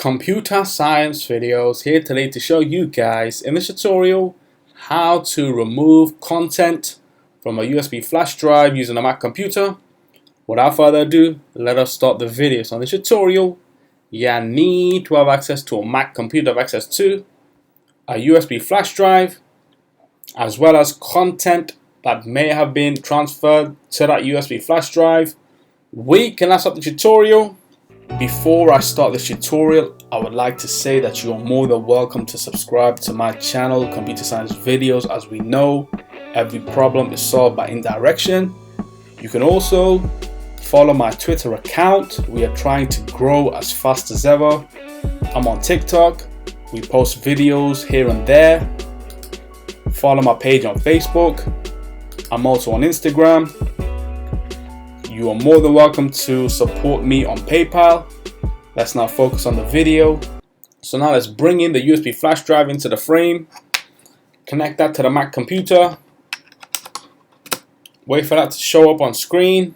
Computer science videos here today to show you guys in this tutorial how to remove content from a USB flash drive using a Mac computer. Without further ado, let us start the video. So on this tutorial, you need to have access to a Mac computer, have access to a USB flash drive, as well as content that may have been transferred to that USB flash drive. We can now start the tutorial. Before I start this tutorial, I would like to say that you are more than welcome to subscribe to my channel, Computer Science Videos. As we know, every problem is solved by indirection. You can also follow my Twitter account. We are trying to grow as fast as ever. I'm on TikTok. We post videos here and there. Follow my page on Facebook. I'm also on Instagram. You are more than welcome to support me on PayPal. Let's now focus on the video. So now let's bring in the USB flash drive into the frame. Connect that to the Mac computer. Wait for that to show up on screen.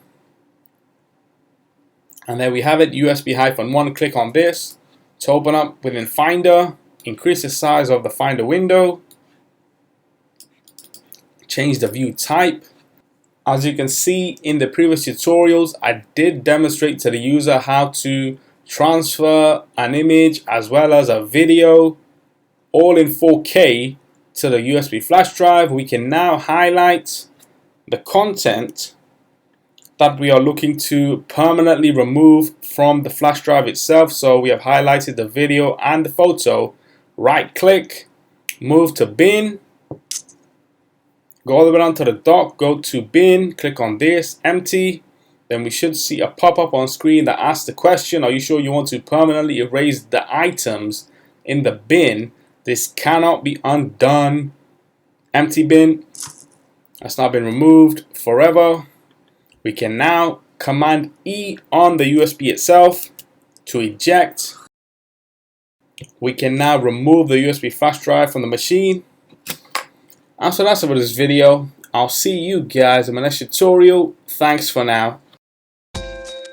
And there we have it, USB-1. Click on this to open up within Finder. Increase the size of the Finder window. Change the view type. As you can see in the previous tutorials, I did demonstrate to the user how to transfer an image as well as a video all in 4K to the USB flash drive. We can now highlight the content that we are looking to permanently remove from the flash drive itself. So we have highlighted the video and the photo. Right click, move to bin. Go all the way down to the dock, go to bin, click on this, empty. Then we should see a pop-up on screen that asks the question, are you sure you want to permanently erase the items in the bin? This cannot be undone. Empty bin. That's now been removed forever. We can now Command E on the USB itself to eject. We can now remove the USB flash drive from the machine. And so that's it for this video. I'll see you guys in my next tutorial. Thanks for now.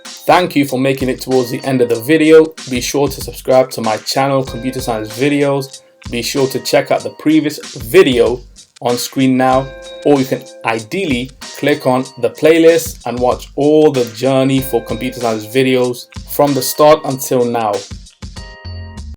Thank you for making it towards the end of the video. Be sure to subscribe to my channel, Computer Science Videos. Be sure to check out the previous video on screen now, or you can ideally click on the playlist and watch all the journey for Computer Science Videos from the start until now.